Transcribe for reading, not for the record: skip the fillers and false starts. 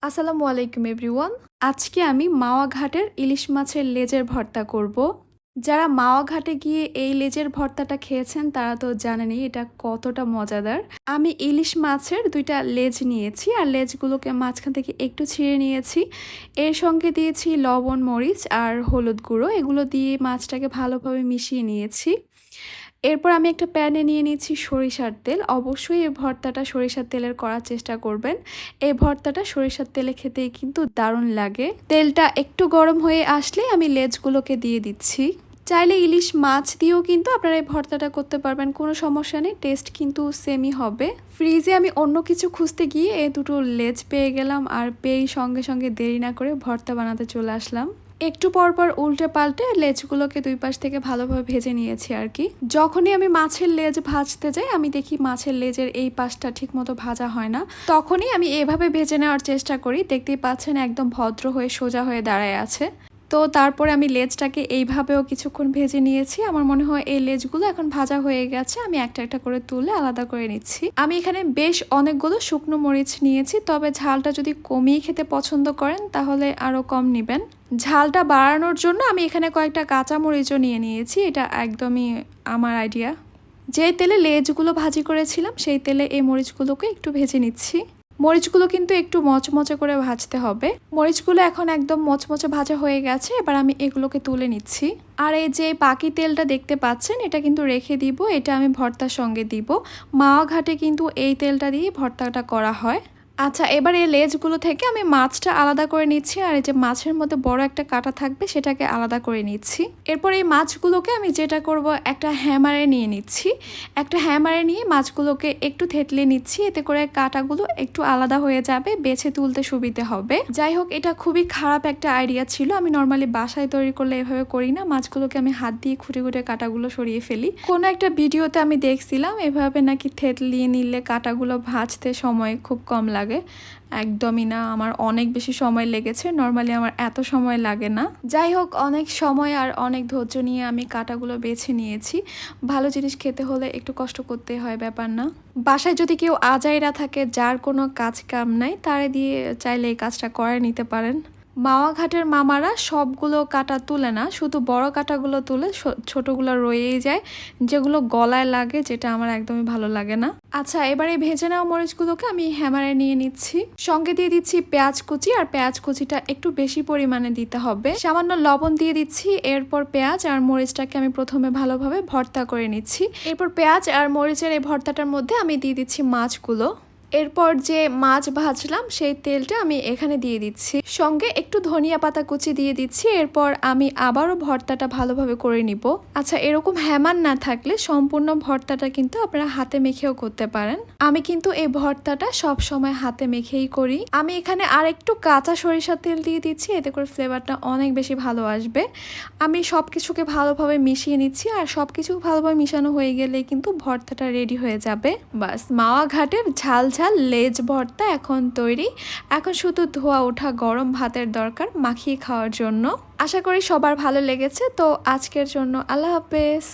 আসসালামু আলাইকুম এভরিওয়ান। আজকে আমি মাওয়া ঘাটের ইলিশ মাছের লেজের ভর্তা করব। যারা মাওয়া ঘাটে গিয়ে এই লেজের ভর্তাটা খেয়েছেন তারা তো জানেনই এটা কতটা মজাদার। আমি ইলিশ মাছের 2টা লেজ নিয়েছি আর লেজগুলোকে মাঝখান থেকে একটু ছিঁড়ে নিয়েছি। এর সঙ্গে দিয়েছি লবণ, মরিচ আর হলুদ গুঁড়ো, এগুলো দিয়ে মাছটাকে ভালোভাবে মিশিয়ে নিয়েছি। এরপর আমি একটা প্যানে নিয়ে নিচ্ছি সরিষার তেল। অবশ্যই এই ভর্তাটা সরিষার তেলের করার চেষ্টা করবেন। এই ভর্তাটা সরিষার তেলে খেতেই কিন্তু দারুণ লাগে। তেলটা একটু গরম হয়ে আসলে আমি লেজগুলোকে দিয়ে দিচ্ছি। চাইলে ইলিশ মাছ দিয়েও কিন্তু আপনারা এই ভর্তাটা করতে পারবেন, কোনো সমস্যা নেই, টেস্ট কিন্তু সেমই হবে। ফ্রিজে আমি অন্য কিছু খুঁজতে গিয়ে এই দুটো লেজ পেয়ে গেলাম আর পেয়েই সঙ্গে সঙ্গে দেরি না করে ভর্তা বানাতে চলে আসলাম। একটু পরপর উল্টে পাল্টে লেজগুলোকে 2 পাশ থেকে ভালোভাবে ভেজে নিয়েছি আর কি। যখনই আমি মাছের লেজ ভাজতে যাই আমি দেখি মাছের লেজের এই পাশটা ঠিকমতো ভাজা হয় না, তখনই আমি এভাবে ভেজে নেওয়ার চেষ্টা করি। দেখতেই পাচ্ছেন একদম ভদ্র হয়ে সোজা হয়ে দাঁড়ায় আছে। তো তারপরে আমি লেজটাকে এইভাবেও কিছুক্ষণ ভেজে নিয়েছি। আমার মনে হয় এই লেজগুলো এখন ভাজা হয়ে গেছে। আমি একটা একটা করে তুলে আলাদা করে নিচ্ছি। আমি এখানে বেশ অনেকগুলো শুকনো মরিচ নিয়েছি, তবে ঝালটা যদি কমিয়ে খেতে পছন্দ করেন তাহলে আরও কম নেবেন। ঝালটা বাড়ানোর জন্য আমি এখানে কয়েকটা কাঁচা মরিচও নিয়ে নিয়েছি, এটা একদমই আমার আইডিয়া। যে তেলে লেজগুলো ভাজি করেছিলাম সেই তেলে এই মরিচগুলোকে একটু ভেজে নিচ্ছি। মরিচগুলো কিন্তু একটু মচমচে করে ভাজতে হবে। মরিচগুলো এখন একদম মচমচে ভাজা হয়ে গেছে, এবার আমি এগুলোকে তুলে নিচ্ছি। আর এই যে বাকি তেলটা দেখতে পাচ্ছেন এটা কিন্তু রেখে দিব, এটা আমি ভর্তার সঙ্গে দিব। মাওয়া ঘাটে কিন্তু এই তেলটা দিয়ে ভর্তাটা করা হয়। আচ্ছা, এবার এই লেজগুলো থেকে আমি মাছটা আলাদা করে নিচ্ছি আর এই যে মাছের মধ্যে বড় একটা কাঁটা থাকবে সেটাকে আলাদা করে নিচ্ছি। এরপর এই মাছগুলোকে আমি যেটা করব, একটা হ্যামারে নিয়ে নিচ্ছি। একটা হ্যামারে নিয়ে মাছগুলোকে একটু থেতলে নিচ্ছি, এতে করে কাঁটাগুলো একটু আলাদা হয়ে যাবে, বেছে তুলতে সুবিধে হবে। যাই হোক, এটা খুবই খারাপ একটা আইডিয়া ছিল। আমি নর্মালি বাসায় তৈরি করলে এভাবে করি না, মাছগুলোকে আমি হাত দিয়ে খুঁটে খুঁটে কাঁটাগুলো সরিয়ে ফেলি। কোনো একটা ভিডিওতে আমি দেখছিলাম এভাবে নাকি থেতলিয়ে নিলে কাঁটাগুলো ভাজতে সময় খুব কম লাগে। একদমই না, আমার অনেক বেশি সময় লেগেছে। নর্মালি আমার এত সময় লাগে না। যাই হোক, অনেক সময় আর অনেক ধৈর্য নিয়ে আমি কাঁটাগুলো বেছে নিয়েছি। ভালো জিনিস খেতে হলে একটু কষ্ট করতে হয়, ব্যাপার না। বাসায় যদি কেউ আজাইরা থাকে, যার কোনো কাজ কাম নাই, তারে দিয়ে চাইলে এই কাজটা করে নিতে পারেন। মাওয়া ঘাটের মামারা সবগুলো কাঁটা তুলে না, শুধু বড় কাঁটাগুলো তুলে, ছোটগুলো রয়েই যায়, যেগুলো গলায় লাগে, যেটা আমার একদমই ভালো লাগে না। আচ্ছা, এবারে ভেজে নেওয়া মরিচগুলোকে আমি হ্যামারে নিয়ে নিচ্ছি। সঙ্গে দিয়ে দিচ্ছি পেঁয়াজ কুচি, আর পেঁয়াজ কুচিটা একটু বেশি পরিমাণে দিতে হবে। সামান্য লবণ দিয়ে দিচ্ছি। এরপর পেঁয়াজ আর মরিচটাকে আমি প্রথমে ভালোভাবে ভর্তা করে নিচ্ছি। এরপর পেঁয়াজ আর মরিচের এই ভর্তাটার মধ্যে আমি দিয়ে দিচ্ছি মাছগুলো। এরপর যে মাছ ভাজলাম সেই তেলটা আমি এখানে দিয়ে দিচ্ছি, সঙ্গে একটু ধনিয়া পাতা কুচি দিয়ে দিচ্ছি। এরপর আমি আবারও ভর্তাটা ভালোভাবে করে নিব। আচ্ছা, এরকম হ্যামার না থাকলে সম্পূর্ণ ভর্তাটা কিন্তু আপনারা হাতে মেখেও করতে পারেন। আমি কিন্তু এই ভর্তাটা সব সময় হাতে মেখেই করি। আমি এখানে আর একটু কাঁচা সরিষার তেল দিয়ে দিচ্ছি, এতে করে ফ্লেভারটা অনেক বেশি ভালো আসবে। আমি সব কিছুকে ভালোভাবে মিশিয়ে নিচ্ছি, আর সব কিছু ভালোভাবে মিশানো হয়ে গেলেই কিন্তু ভর্তাটা রেডি হয়ে যাবে। বাস, মাওয়া ঘাটের ঝাল ঝাল লেজ ভর্তা এখন তৈরি। এখন শুধু ধোয়া ওঠা গরম ভাতের দরকার মাখিয়ে খাওয়ার জন্য। আশা করি সবার ভালো লেগেছে। তো আজকের জন্য আল্লাহ হাফেজ।